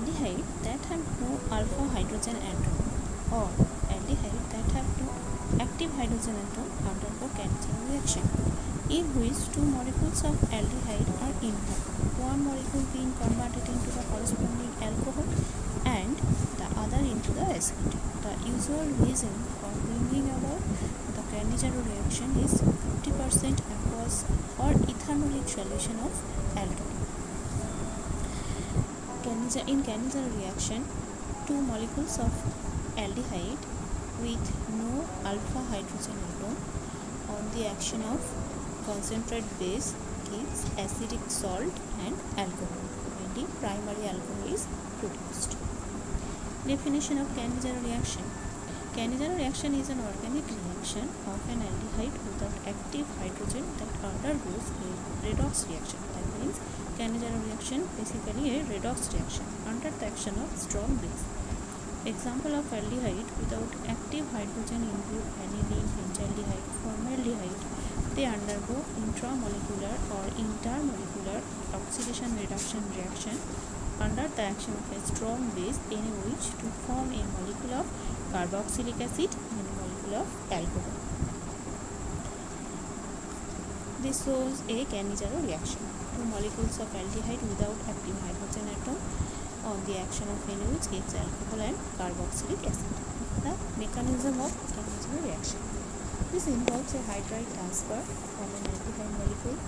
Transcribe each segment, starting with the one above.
aldehyde that have no alpha hydrogen atom or aldehyde that have no active hydrogen atom undergo Cannizzaro reaction, in which two molecules of aldehyde are involved, one molecule being converted into the corresponding alcohol and the other into the acid. The usual reason for bringing about the Cannizzaro reaction is 50% aqueous or ethanolic solution of alcohol. In Cannizzaro reaction, two molecules of aldehyde with no alpha hydrogen atom on the action of concentrate base gives acidic salt and alcohol when the primary alcohol is produced. Definition of Cannizzaro reaction. Cannizzaro reaction is an organic reaction of an aldehyde without active hydrogen that undergoes a redox reaction. That means Cannizzaro reaction basically a redox reaction under the action of strong base. Example of aldehyde without active hydrogen include aniline, benzaldehyde, formaldehyde. They undergo intramolecular or intermolecular oxidation reduction reaction under the action of a strong base NaOH to form a molecule of carboxylic acid and a molecule of alcohol. This shows a Cannizzaro reaction. Two molecules of aldehyde without active hydrogen atom on the action of NaOH gives alcohol and carboxylic acid. The mechanism of Cannizzaro reaction. This involves a hydride transfer from an aldehyde molecule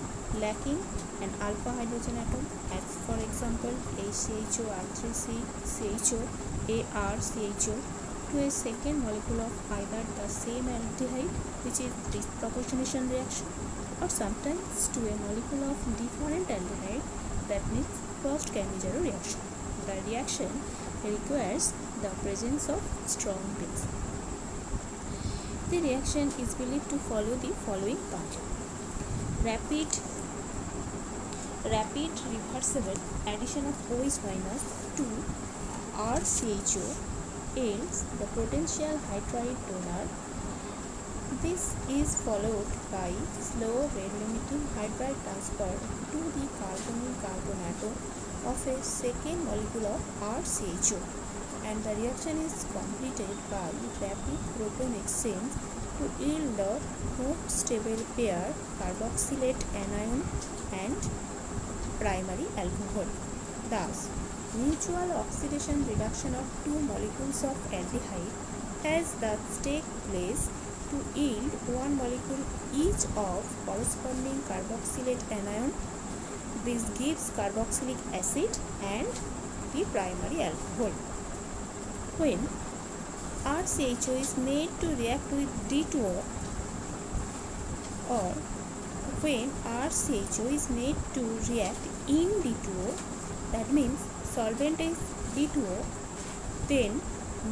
lacking an alpha hydrogen atom, as for example HCHO, R3C, CHO, ArCHO, to a second molecule of either the same aldehyde, which is disproportionation reaction, or sometimes to a molecule of different aldehyde, that means crossed Cannizzaro reaction. The reaction requires the presence of strong base. The reaction is believed to follow the following path. Rapid reversible addition of OH minus to RCHO yields the potential hydride donor. This is followed by slow rate limiting hydride transfer to the carbonyl carbon atom of a second molecule of RCHO, and the reaction is completed by rapid proton exchange to yield the hooked stable pair carboxylate anion and primary alcohol. Thus, mutual oxidation reduction of two molecules of aldehyde has thus take place to yield one molecule each of corresponding carboxylate anion. This gives carboxylic acid and the primary alcohol. When RCHO is made to react with D2O, or when RCHO is made to react in D2O, that means solvent is D2O, then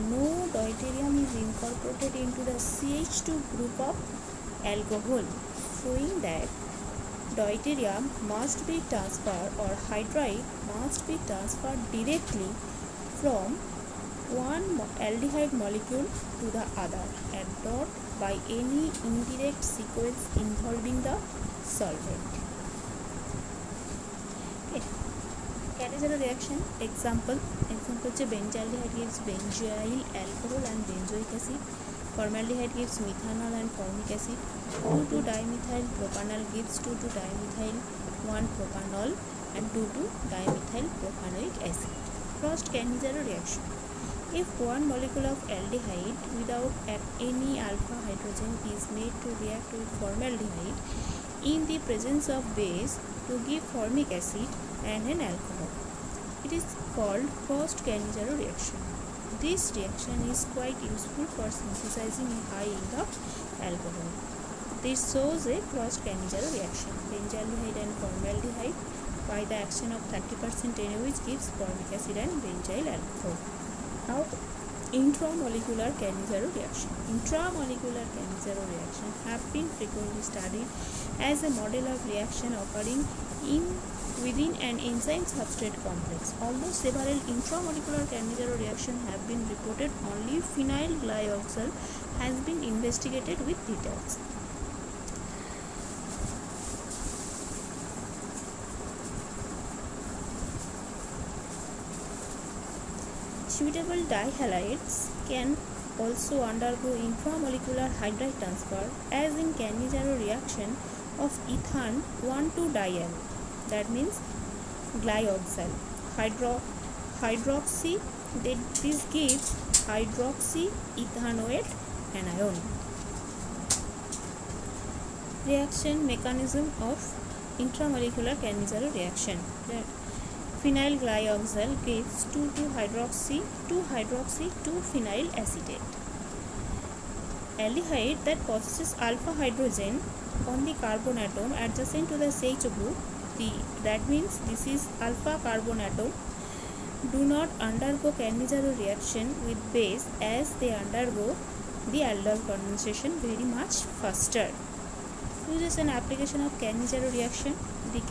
no deuterium is incorporated into the CH2 group of alcohol, showing that deuterium must be transferred or hydride must be transferred directly from one aldehyde molecule to the other and not by any indirect sequence involving the solvent. Cannizzaro reaction example হচ্ছে benzaldehyde gives benzyl alcohol and benzoic acid, formaldehyde gives methanol and formic acid, 2,2-dimethyl propanol gives 2,2-dimethyl 1-propanol and 2,2-dimethyl propanoic acid. First, Cannizzaro reaction. If one molecule of aldehyde without any alpha hydrogen is made to react with formaldehyde in the presence of base to give formic acid and an alcohol, it is called first Cannizzaro reaction. This reaction is quite useful for synthesizing a high yield of alcohol. This shows a cross Cannizzaro reaction. Benzaldehyde and formaldehyde by the action of 30% NaOH gives formic acid and benzyl alcohol. Now, intramolecular Cannizzaro reaction. Intramolecular Cannizzaro reaction have been frequently studied as a model of reaction occurring within an enzyme substrate complex. Although several intramolecular Cannizzaro reactions have been reported, only phenyl glyoxal has been investigated with details. Suitable dihalides can also undergo intramolecular hydride transfer, as in Cannizzaro reaction of ethane 1,2-diol, that means glyoxal hydroxy. This gives hydroxyethanoate anion. Reaction mechanism of intramolecular Cannizzaro reaction. Phenyl glyoxal gives 2-hydroxy-2-phenyl acetate. Aldehyde that possesses alpha hydrogen on the carbon atom adjacent to the CHO group, that means this is alpha carbon atom, do not undergo Cannizzaro reaction with base, as they undergo the aldol condensation very much faster. Uses and application of Cannizzaro reaction. The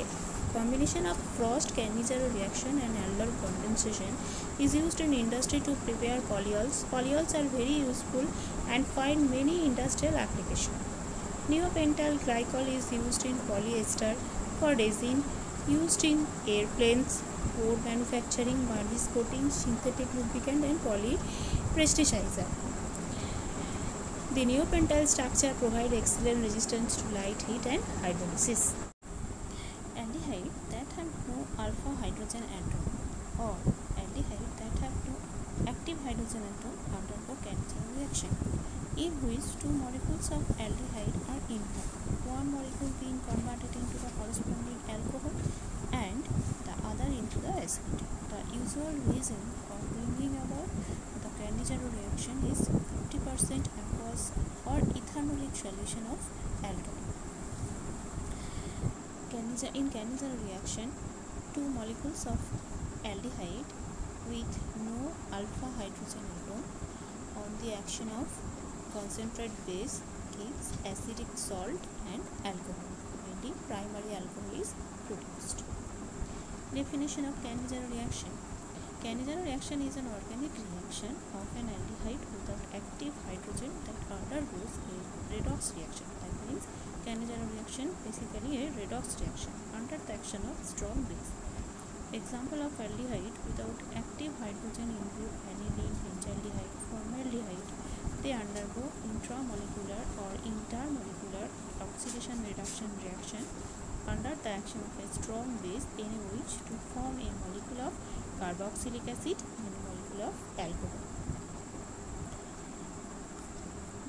combination of Frost Cannizzaro reaction and aldol condensation is used in industry to prepare polyols. Polyols are very useful and find many industrial applications. Neopentyl glycol is used in polyester for resin, used in airplanes, board manufacturing, varnish coating, synthetic lubricant and polyplasticizer. The neopentyl structure provides excellent resistance to light, heat and hydrolysis. Aldehyde that have no alpha hydrogen atom or aldehyde that have no active hydrogen atom undergo Cannizzaro reaction, in which two molecules of aldehyde are involved, one molecule being converted into the corresponding alcohol and the other into the acid. The usual reason for bringing about the Cannizzaro reaction is 50% aqueous or ethanolic solution of alcohol. In Cannizzaro reaction, two molecules of aldehyde with no alpha hydrogen atom on the action of concentrate base gives acidic salt and alcohol when the primary alcohol is produced. Definition of Cannizzaro reaction. Cannizzaro reaction is an organic reaction of an aldehyde without active hydrogen that undergoes a redox reaction. That means Cannizzaro reaction basically a redox reaction under the action of strong base. Example of aldehyde without active hydrogen include aniline, benzaldehyde, formaldehyde. They undergo intramolecular or intermolecular oxidation reduction reaction under the action of a strong base NaOH to form a molecule of carboxylic acid and a molecule of alcohol.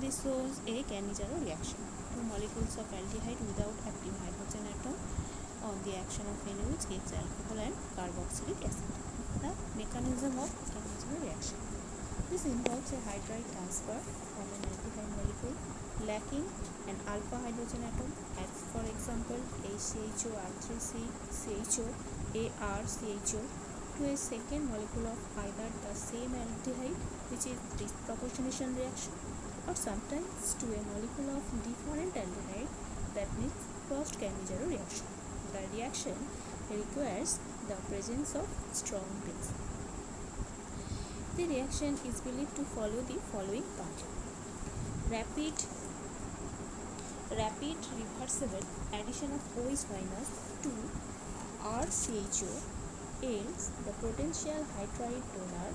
This shows a Cannizzaro reaction. Two molecules of aldehyde without active hydrogen atom on the action of NaOH gives alcohol and carboxylic acid. The mechanism of Cannizzaro reaction. This involves a hydride transfer from an aldehyde molecule lacking an alpha hydrogen atom, as for example HCHO, R3C, CHO, ARCHO, to a second molecule of either the same aldehyde, which is disproportionation reaction, or sometimes to a molecule of different aldehyde, that means Frost Cannizzaro reaction. The reaction requires the presence of strong base. The reaction is believed to follow the following path. Rapid reversible addition of OH minus to RCHO yields the potential hydride donor.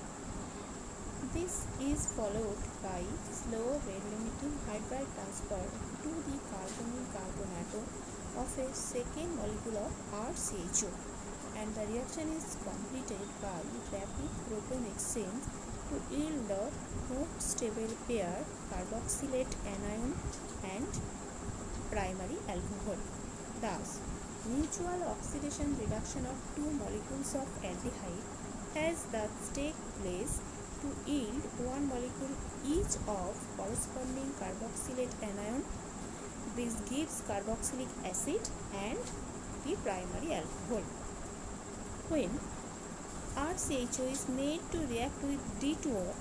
This is followed by slow rate-limiting hydride transfer to the carbonyl carbon atom of a second molecule of RCHO, and the reaction is completed by rapid proton exchange to yield the most stable pair carboxylate anion and primary alcohol. Thus, mutual oxidation reduction of two molecules of aldehyde has thus take place to yield one molecule each of corresponding carboxylate anion. This gives carboxylic acid and the primary alcohol. When RCHO is made to react with D2O,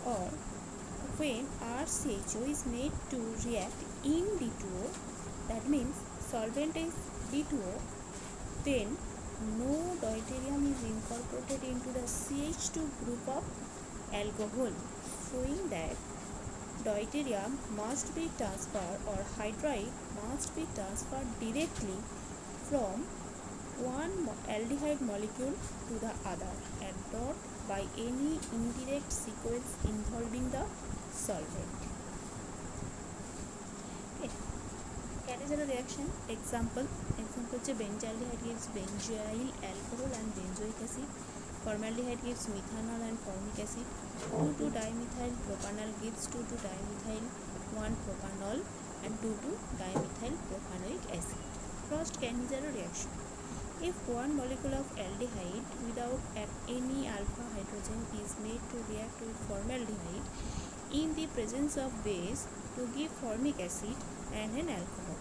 or when RCHO is made to react in D2O, that means solvent is D2O, then no deuterium is incorporated into the CH2 group of alcohol, showing that deuterium must be transferred or hydride must be transferred directly from one aldehyde molecule to the other and not by any indirect sequence involving the solvent. Okay. Catechol reaction example হচ্ছে benzaldehyde gives benzyl alcohol and benzoic acid. Formaldehyde gives methanol and formic acid. 2,2-dimethyl propanol gives 2,2-dimethyl 1-propanol and 2,2-dimethyl propanoic acid. Frost-Cannizzaro reaction. If one molecule of aldehyde without any alpha hydrogen is made to react with formaldehyde in the presence of base to give formic acid and an alcohol,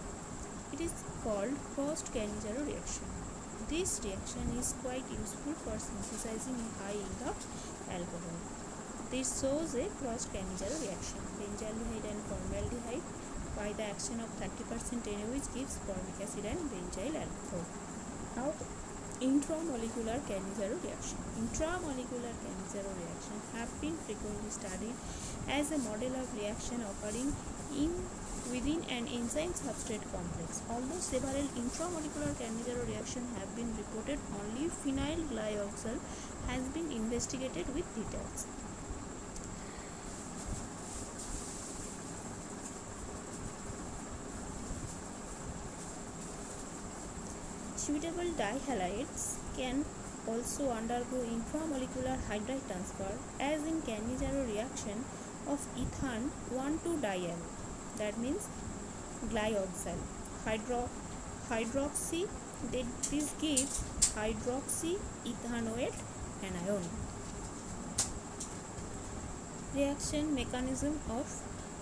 it is called Frost-Cannizzaro reaction. This reaction is quite useful for synthesizing high yield of alcohol. This shows a Frost-Cannizzaro reaction. Benzaldehyde and formaldehyde by the action of 30% NaOH gives formic acid and benzyl alcohol. Now, intramolecular Cannizzaro reaction. Intramolecular Cannizzaro reaction have been frequently studied as a model of reaction occurring within an enzyme substrate complex. Although several intramolecular Cannizzaro reactions have been reported, only phenyl glyoxal has been investigated with details. Suitable dihalides can also undergo intramolecular hydride transfer, as in Cannizzaro reaction of ethane 1,2-diol, that means glyoxal, hydroxy, this gives hydroxyethanoate anion. Reaction mechanism of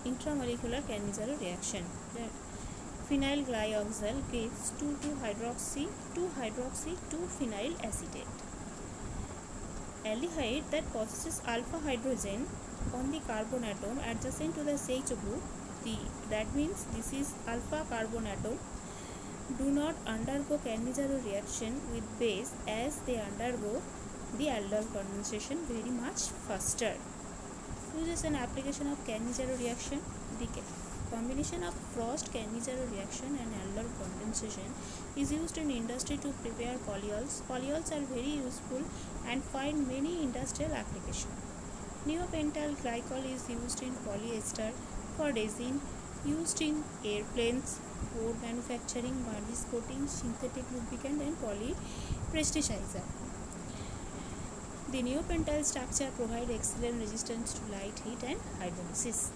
intramolecular Cannizzaro reaction. Phenyl glyoxal gives 2-hydroxy-2-phenyl acetate. Aldehyde that possesses alpha hydrogen on the carbon atom adjacent to the CH group, that means this is alpha carbon atom, do not undergo Cannizzaro reaction with base, as they undergo the aldol condensation very much faster. Uses and application of Cannizzaro reaction. The combination of Frost-Cannizzaro reaction and aldol condensation is used in industry to prepare polyols. Polyols are very useful and find many industrial applications. Neopentyl glycol is used in polyester, for resin, used in airplanes, board manufacturing, varnish coating, synthetic lubricant and polyplasticizer. The neopentyl structure provides excellent resistance to light, heat and hydrolysis.